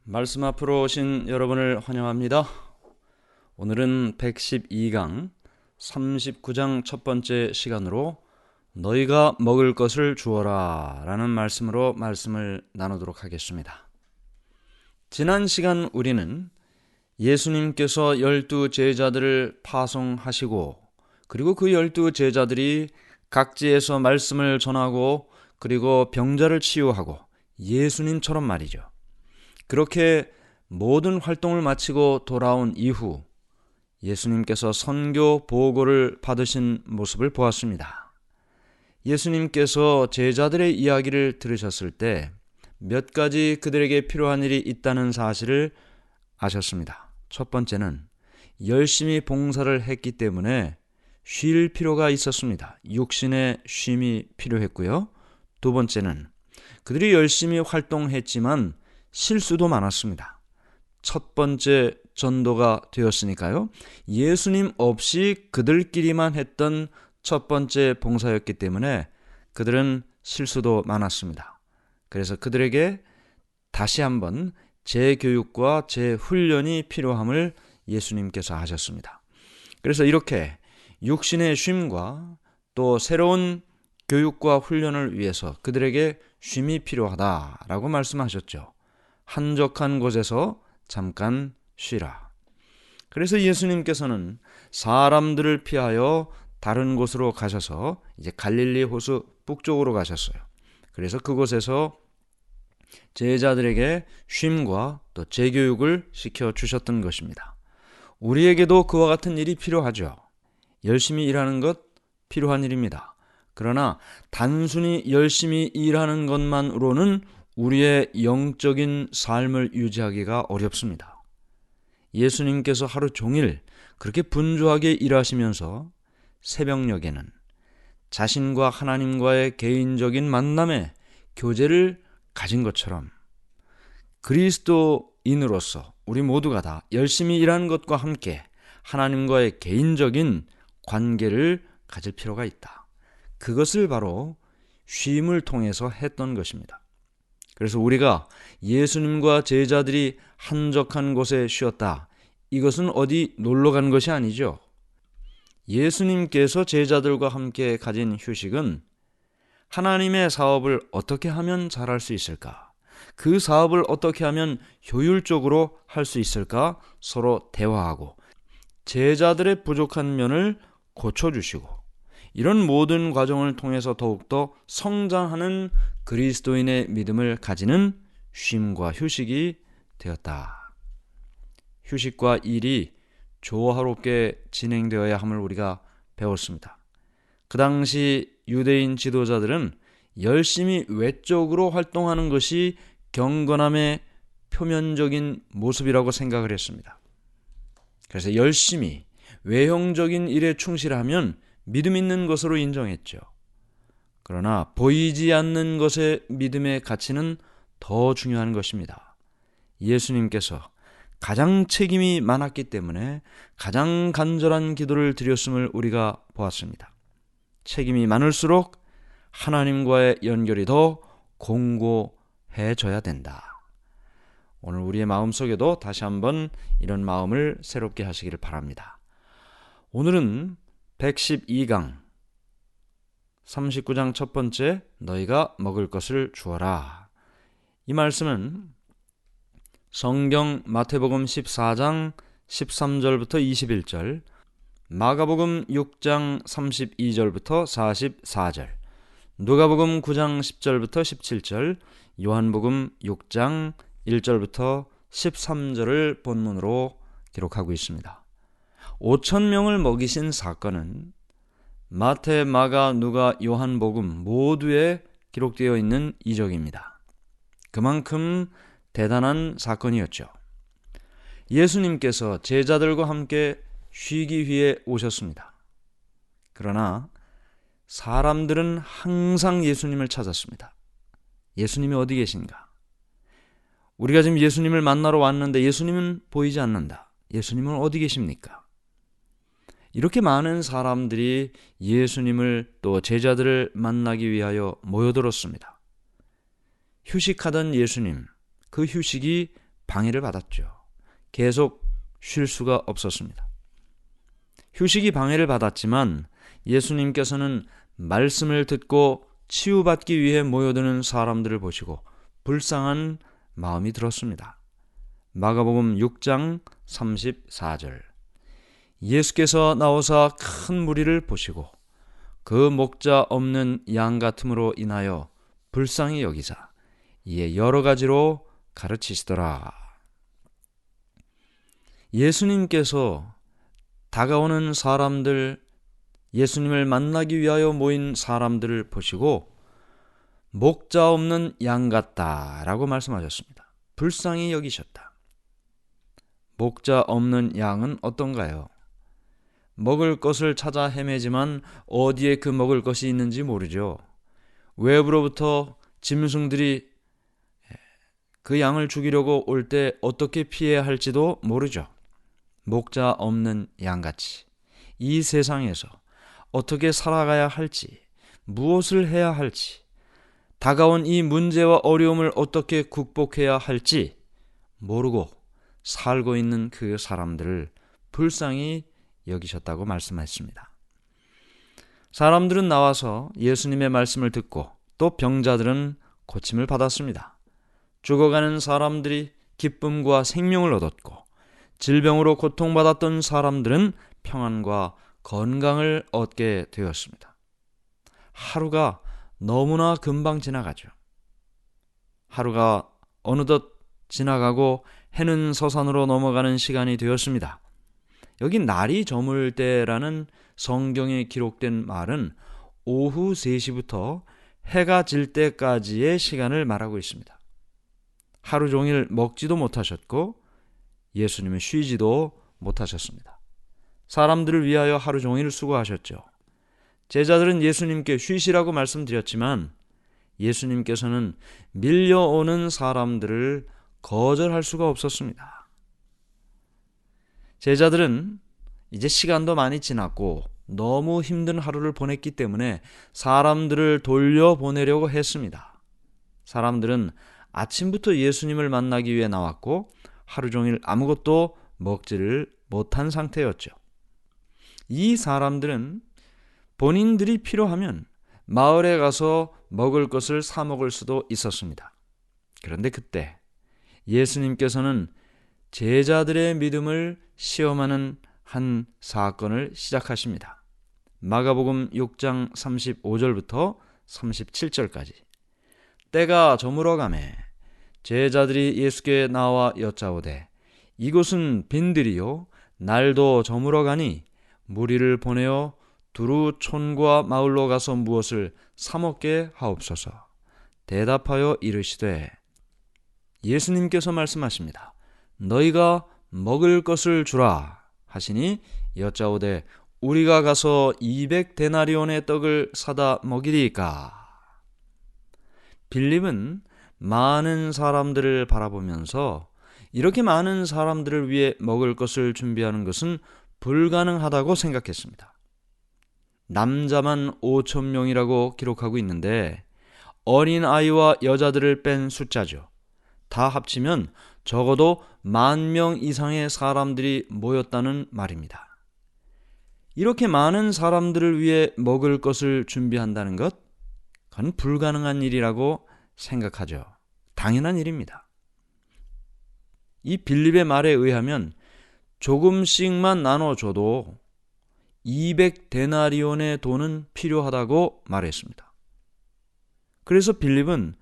말씀 앞으로 오신 여러분을 환영합니다. 오늘은 112강 39장 첫 번째 시간으로 너희가 먹을 것을 주어라 라는 말씀으로 말씀을 나누도록 하겠습니다. 지난 시간 우리는 예수님께서 12 제자들을 파송하시고 그리고 그 12 제자들이 각지에서 말씀을 전하고 그리고 병자를 치유하고 예수님처럼 말이죠. 그렇게 모든 활동을 마치고 돌아온 이후 예수님께서 선교 보고를 받으신 모습을 보았습니다. 예수님께서 제자들의 이야기를 들으셨을 때 몇 가지 그들에게 필요한 일이 있다는 사실을 아셨습니다. 첫 번째는 열심히 봉사를 했기 때문에 쉴 필요가 있었습니다. 육신의 쉼이 필요했고요. 두 번째는 그들이 열심히 활동했지만 실수도 많았습니다. 첫 번째 전도가 되었으니까요. 예수님 없이 그들끼리만 했던 첫 번째 봉사였기 때문에 그들은 실수도 많았습니다. 그래서 그들에게 다시 한번 재교육과 재훈련이 필요함을 예수님께서 하셨습니다. 그래서 이렇게 육신의 쉼과 또 새로운 교육과 훈련을 위해서 그들에게 쉼이 필요하다라고 말씀하셨죠. 한적한 곳에서 잠깐 쉬라. 그래서 예수님께서는 사람들을 피하여 다른 곳으로 가셔서 이제 갈릴리 호수 북쪽으로 가셨어요. 그래서 그곳에서 제자들에게 쉼과 또 재교육을 시켜주셨던 것입니다. 우리에게도 그와 같은 일이 필요하죠. 열심히 일하는 것 필요한 일입니다. 그러나 단순히 열심히 일하는 것만으로는 우리의 영적인 삶을 유지하기가 어렵습니다. 예수님께서 하루 종일 그렇게 분주하게 일하시면서 새벽녘에는 자신과 하나님과의 개인적인 만남에 교제를 가진 것처럼 그리스도인으로서 우리 모두가 다 열심히 일하는 것과 함께 하나님과의 개인적인 관계를 가질 필요가 있다. 그것을 바로 쉼을 통해서 했던 것입니다. 그래서 우리가 예수님과 제자들이 한적한 곳에 쉬었다. 이것은 어디 놀러 간 것이 아니죠. 예수님께서 제자들과 함께 가진 휴식은 하나님의 사업을 어떻게 하면 잘할 수 있을까? 그 사업을 어떻게 하면 효율적으로 할 수 있을까? 서로 대화하고 제자들의 부족한 면을 고쳐주시고 이런 모든 과정을 통해서 더욱더 성장하는 그리스도인의 믿음을 가지는 쉼과 휴식이 되었다. 휴식과 일이 조화롭게 진행되어야 함을 우리가 배웠습니다. 그 당시 유대인 지도자들은 열심히 외적으로 활동하는 것이 경건함의 표면적인 모습이라고 생각을 했습니다. 그래서 열심히 외형적인 일에 충실하면 믿음 있는 것으로 인정했죠. 그러나 보이지 않는 것의 믿음의 가치는 더 중요한 것입니다. 예수님께서 가장 책임이 많았기 때문에 가장 간절한 기도를 드렸음을 우리가 보았습니다. 책임이 많을수록 하나님과의 연결이 더 공고해져야 된다. 오늘 우리의 마음속에도 다시 한번 이런 마음을 새롭게 하시기를 바랍니다. 오늘은 112강 39장 첫 번째 너희가 먹을 것을 주어라. 이 말씀은 성경 마태복음 14장 13절부터 21절, 마가복음 6장 32절부터 44절, 누가복음 9장 10절부터 17절, 요한복음 6장 1절부터 13절을 본문으로 기록하고 있습니다. 5,000명을 먹이신 사건은 마태, 마가, 누가, 요한복음 모두에 기록되어 있는 이적입니다. 그만큼 대단한 사건이었죠. 예수님께서 제자들과 함께 쉬기 위해 오셨습니다. 그러나 사람들은 항상 예수님을 찾았습니다. 예수님이 어디 계신가? 우리가 지금 예수님을 만나러 왔는데 예수님은 보이지 않는다. 예수님은 어디 계십니까? 이렇게 많은 사람들이 예수님을 또 제자들을 만나기 위하여 모여들었습니다. 휴식하던 예수님, 그 휴식이 방해를 받았죠. 계속 쉴 수가 없었습니다. 휴식이 방해를 받았지만 예수님께서는 말씀을 듣고 치유받기 위해 모여드는 사람들을 보시고 불쌍한 마음이 들었습니다. 마가복음 6장 34절. 예수께서 나오사 큰 무리를 보시고 그 목자 없는 양 같음으로 인하여 불쌍히 여기사 이에 여러 가지로 가르치시더라. 예수님께서 다가오는 사람들, 예수님을 만나기 위하여 모인 사람들을 보시고 목자 없는 양 같다라고 말씀하셨습니다. 불쌍히 여기셨다. 목자 없는 양은 어떤가요? 먹을 것을 찾아 헤매지만 어디에 그 먹을 것이 있는지 모르죠. 외부로부터 짐승들이 그 양을 죽이려고 올 때 어떻게 피해야 할지도 모르죠. 목자 없는 양같이 이 세상에서 어떻게 살아가야 할지, 무엇을 해야 할지, 다가온 이 문제와 어려움을 어떻게 극복해야 할지 모르고 살고 있는 그 사람들을 불쌍히 여기셨다고 말씀하셨습니다. 사람들은 나와서 예수님의 말씀을 듣고 또 병자들은 고침을 받았습니다. 죽어가는 사람들이 기쁨과 생명을 얻었고 질병으로 고통받았던 사람들은 평안과 건강을 얻게 되었습니다. 하루가 너무나 금방 지나가죠. 하루가 어느덧 지나가고 해는 서산으로 넘어가는 시간이 되었습니다. 여기 날이 저물 때라는 성경에 기록된 말은 오후 3시부터 해가 질 때까지의 시간을 말하고 있습니다. 하루 종일 먹지도 못하셨고 예수님은 쉬지도 못하셨습니다. 사람들을 위하여 하루 종일 수고하셨죠. 제자들은 예수님께 쉬시라고 말씀드렸지만 예수님께서는 밀려오는 사람들을 거절할 수가 없었습니다. 제자들은 이제 시간도 많이 지났고 너무 힘든 하루를 보냈기 때문에 사람들을 돌려보내려고 했습니다. 사람들은 아침부터 예수님을 만나기 위해 나왔고 하루 종일 아무것도 먹지를 못한 상태였죠. 이 사람들은 본인들이 필요하면 마을에 가서 먹을 것을 사 먹을 수도 있었습니다. 그런데 그때 예수님께서는 제자들의 믿음을 시험하는 한 사건을 시작하십니다. 마가복음 6장 35절부터 37절까지. 때가 저물어가매 제자들이 예수께 나와 여짜오되 이곳은 빈들이요 날도 저물어가니 무리를 보내어 두루 촌과 마을로 가서 무엇을 사 먹게 하옵소서. 대답하여 이르시되 예수님께서 말씀하십니다. 너희가 먹을 것을 주라 하시니 여짜오되 우리가 가서 200데나리온의 떡을 사다 먹이리까. 빌립은 많은 사람들을 바라보면서 이렇게 많은 사람들을 위해 먹을 것을 준비하는 것은 불가능하다고 생각했습니다. 남자만 5,000명이라고 기록하고 있는데 어린아이와 여자들을 뺀 숫자죠. 다 합치면 적어도 10,000명 이상의 사람들이 모였다는 말입니다. 이렇게 많은 사람들을 위해 먹을 것을 준비한다는 것, 그건 불가능한 일이라고 생각하죠. 당연한 일입니다. 이 빌립의 말에 의하면 조금씩만 나눠줘도 200데나리온의 돈은 필요하다고 말했습니다. 그래서 빌립은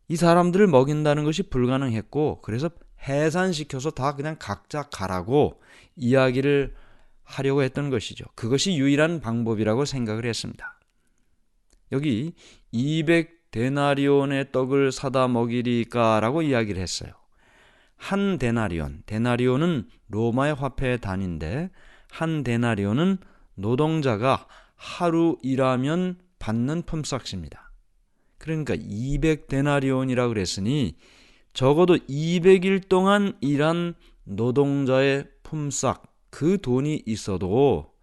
이 사람들을 먹인다는 것이 불가능했고 그래서 해산시켜서 다 그냥 각자 가라고 이야기를 하려고 했던 것이죠. 그것이 유일한 방법이라고 생각을 했습니다. 여기 200데나리온의 떡을 사다 먹이리까라고 이야기를 했어요. 한 데나리온, 데나리온은 로마의 화폐의 단위인데 한 데나리온은 노동자가 하루 일하면 받는 품삯입니다. 그러니까 200데나리온이라고 그랬으니 적어도 200일 동안 일한 노동자의 품삯, 그 돈이 있어도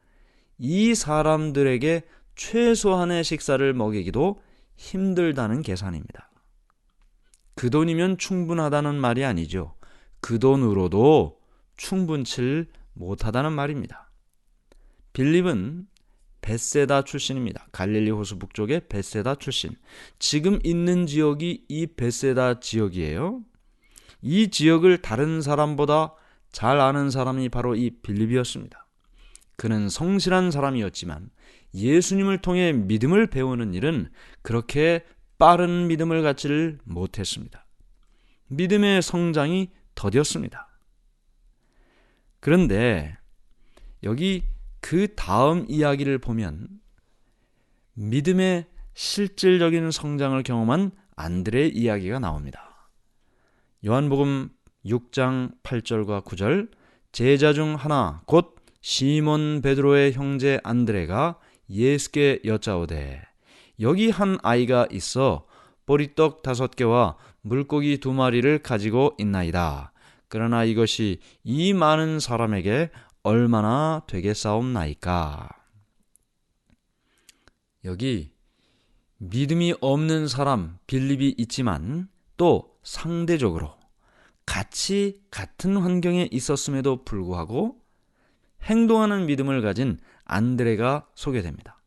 이 사람들에게 최소한의 식사를 먹이기도 힘들다는 계산입니다. 그 돈이면 충분하다는 말이 아니죠. 그 돈으로도 충분치 못하다는 말입니다. 빌립은 벳세다 출신입니다. 갈릴리 호수 북쪽의 벳세다 출신. 지금 있는 지역이 이 벳세다 지역이에요. 이 지역을 다른 사람보다 잘 아는 사람이 바로 이 빌립이었습니다. 그는 성실한 사람이었지만 예수님을 통해 믿음을 배우는 일은 그렇게 빠른 믿음을 갖지를 못했습니다. 믿음의 성장이 더뎠습니다. 그런데 여기 그 다음 이야기를 보면 믿음의 실질적인 성장을 경험한 안드레의 이야기가 나옵니다. 요한복음 6장 8절과 9절, 제자 중 하나 곧 시몬 베드로의 형제 안드레가 예수께 여짜오되 여기 한 아이가 있어 보리떡 5개와 물고기 2마리를 가지고 있나이다. 그러나 이것이 이 많은 사람에게 얼마나 되겠사옵나이까. 여기 믿음이 없는 사람 빌립이 있지만 또 상대적으로 같이 같은 환경에 있었음에도 불구하고 행동하는 믿음을 가진 안드레가 소개됩니다.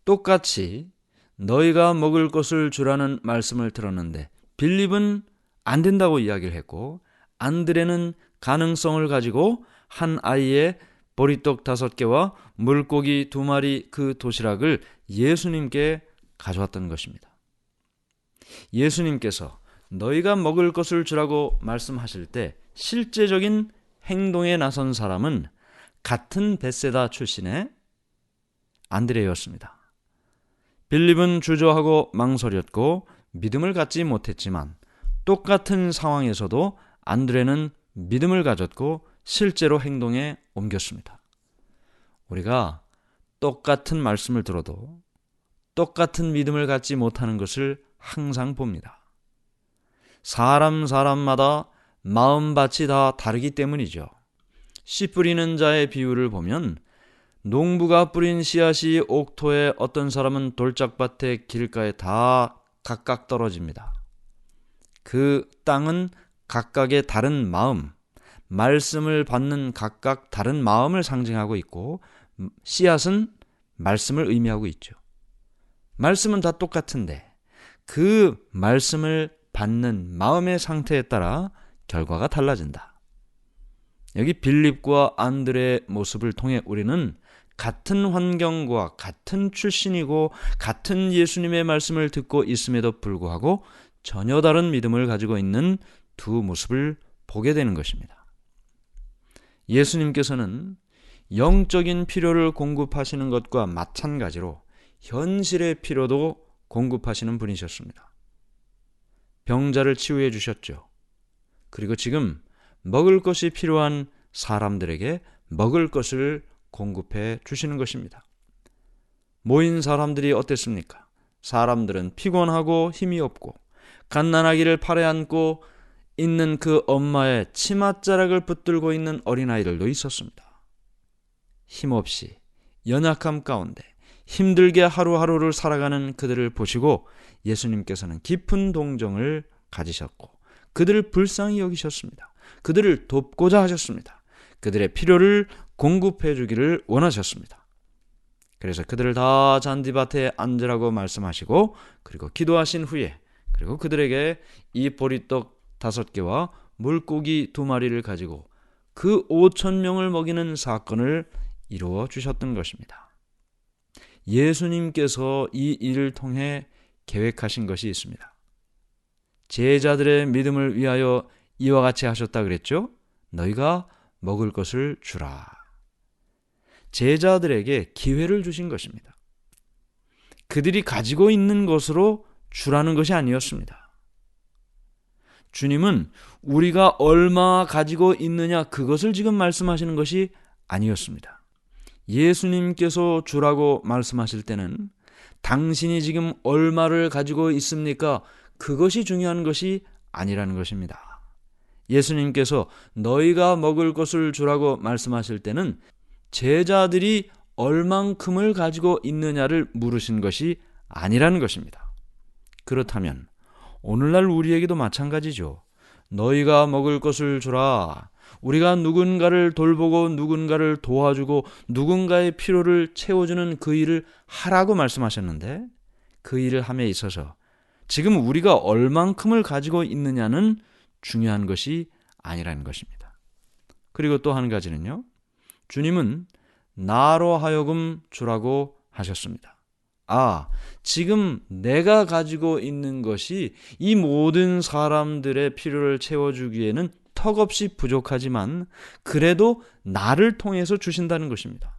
똑같이 너희가 먹을 것을 주라는 말씀을 들었는데 빌립은 안 된다고 이야기를 했고 안드레는 가능성을 가지고 한 아이의 보리떡 5개와 물고기 2마리 그 도시락을 예수님께 가져왔던 것입니다. 예수님께서 너희가 먹을 것을 주라고 말씀하실 때 실제적인 행동에 나선 사람은 같은 벳세다 출신의 안드레였습니다. 빌립은 주저하고 망설였고 믿음을 갖지 못했지만 똑같은 상황에서도 안드레는 믿음을 가졌고 실제로 행동에 옮겼습니다. 우리가 똑같은 말씀을 들어도 똑같은 믿음을 갖지 못하는 것을 항상 봅니다. 사람마다 마음밭이 다 다르기 때문이죠. 씨 뿌리는 자의 비유를 보면 농부가 뿌린 씨앗이 옥토에 어떤 사람은 돌짝밭에 길가에 다 각각 떨어집니다. 그 땅은 각각의 다른 마음, 말씀을 받는 각각 다른 마음을 상징하고 있고 씨앗은 말씀을 의미하고 있죠. 말씀은 다 똑같은데 그 말씀을 받는 마음의 상태에 따라 결과가 달라진다. 여기 빌립과 안드레의 모습을 통해 우리는 같은 환경과 같은 출신이고 같은 예수님의 말씀을 듣고 있음에도 불구하고 전혀 다른 믿음을 가지고 있는 두 모습을 보게 되는 것입니다. 예수님께서는 영적인 필요를 공급하시는 것과 마찬가지로 현실의 필요도 공급하시는 분이셨습니다. 병자를 치유해 주셨죠. 그리고 지금 먹을 것이 필요한 사람들에게 먹을 것을 공급해 주시는 것입니다. 모인 사람들이 어땠습니까? 사람들은 피곤하고 힘이 없고 갓난아기를 팔에 안고 있는 그 엄마의 치맛자락을 붙들고 있는 어린아이들도 있었습니다. 힘없이 연약함 가운데 힘들게 하루하루를 살아가는 그들을 보시고 예수님께서는 깊은 동정을 가지셨고 그들을 불쌍히 여기셨습니다. 그들을 돕고자 하셨습니다. 그들의 필요를 공급해 주기를 원하셨습니다. 그래서 그들을 다 잔디밭에 앉으라고 말씀하시고 그리고 기도하신 후에 그리고 그들에게 이 보리떡 5개와 물고기 2마리를 가지고 그 5,000명을 먹이는 사건을 이루어 주셨던 것입니다. 예수님께서 이 일을 통해 계획하신 것이 있습니다. 제자들의 믿음을 위하여 이와 같이 하셨다 그랬죠? 너희가 먹을 것을 주라. 제자들에게 기회를 주신 것입니다. 그들이 가지고 있는 것으로 주라는 것이 아니었습니다. 주님은 우리가 얼마 가지고 있느냐 그것을 지금 말씀하시는 것이 아니었습니다. 예수님께서 주라고 말씀하실 때는 당신이 지금 얼마를 가지고 있습니까? 그것이 중요한 것이 아니라는 것입니다. 예수님께서 너희가 먹을 것을 주라고 말씀하실 때는 제자들이 얼만큼을 가지고 있느냐를 물으신 것이 아니라는 것입니다. 그렇다면 오늘날 우리에게도 마찬가지죠. 너희가 먹을 것을 주라. 우리가 누군가를 돌보고 누군가를 도와주고 누군가의 필요를 채워주는 그 일을 하라고 말씀하셨는데, 그 일을 함에 있어서 지금 우리가 얼만큼을 가지고 있느냐는 중요한 것이 아니라는 것입니다. 그리고 또 한 가지는요, 주님은 나로 하여금 주라고 하셨습니다. 지금 내가 가지고 있는 것이 이 모든 사람들의 필요를 채워주기에는 턱없이 부족하지만 그래도 나를 통해서 주신다는 것입니다.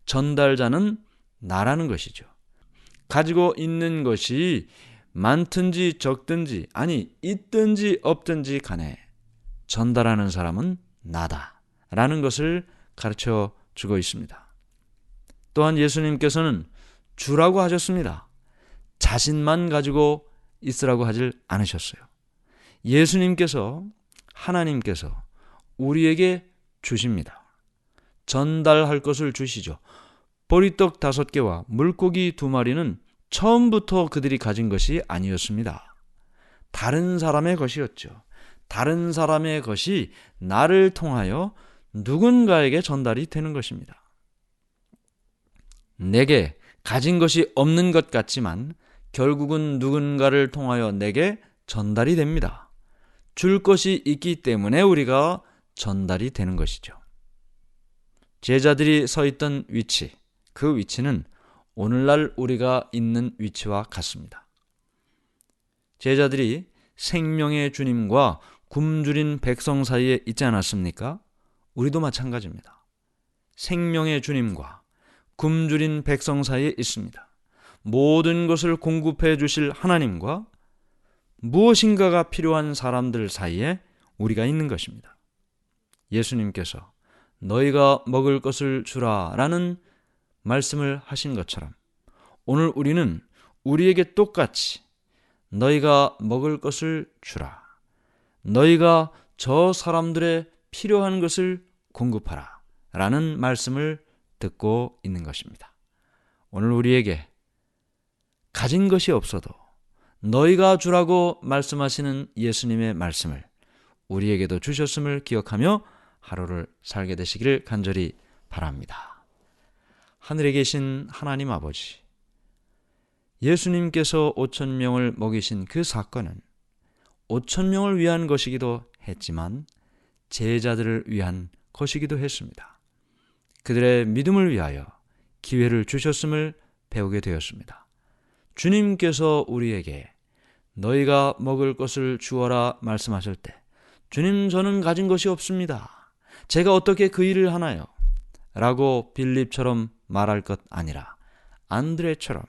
전달자는 나라는 것이죠. 가지고 있는 것이 많든지 적든지, 있든지 없든지 간에 전달하는 사람은 나다라는 것을 가르쳐 주고 있습니다. 또한 예수님께서는 주라고 하셨습니다. 자신만 가지고 있으라고 하질 않으셨어요. 예수님께서, 하나님께서 우리에게 주십니다. 전달할 것을 주시죠. 보리떡 5개와 물고기 2마리는 처음부터 그들이 가진 것이 아니었습니다. 다른 사람의 것이었죠. 다른 사람의 것이 나를 통하여 누군가에게 전달이 되는 것입니다. 내게 가진 것이 없는 것 같지만 결국은 누군가를 통하여 내게 전달이 됩니다. 줄 것이 있기 때문에 우리가 전달이 되는 것이죠. 제자들이 서 있던 위치, 그 위치는 오늘날 우리가 있는 위치와 같습니다. 제자들이 생명의 주님과 굶주린 백성 사이에 있지 않았습니까? 우리도 마찬가지입니다. 생명의 주님과 굶주린 백성 사이에 있습니다. 모든 것을 공급해 주실 하나님과 무엇인가가 필요한 사람들 사이에 우리가 있는 것입니다. 예수님께서 너희가 먹을 것을 주라 라는 말씀을 하신 것처럼 오늘 우리는 우리에게 똑같이 너희가 먹을 것을 주라, 너희가 저 사람들의 필요한 것을 공급하라 라는 말씀을 듣고 있는 것입니다. 오늘 우리에게 가진 것이 없어도 너희가 주라고 말씀하시는 예수님의 말씀을 우리에게도 주셨음을 기억하며 하루를 살게 되시기를 간절히 바랍니다. 하늘에 계신 하나님 아버지, 예수님께서 5,000명을 먹이신 그 사건은 5,000명을 위한 것이기도 했지만 제자들을 위한 것이기도 했습니다. 그들의 믿음을 위하여 기회를 주셨음을 배우게 되었습니다. 주님께서 우리에게 너희가 먹을 것을 주어라 말씀하실 때, 주님, 저는 가진 것이 없습니다. 제가 어떻게 그 일을 하나요? 라고 빌립처럼 말할 것 아니라 안드레처럼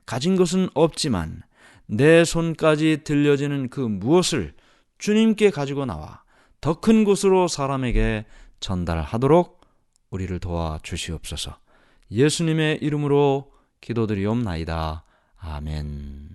가진 것은 없지만 내 손까지 들려지는 그 무엇을 주님께 가지고 나와 더 큰 곳으로 사람에게 전달하도록 우리를 도와주시옵소서. 예수님의 이름으로 기도드리옵나이다. 아멘.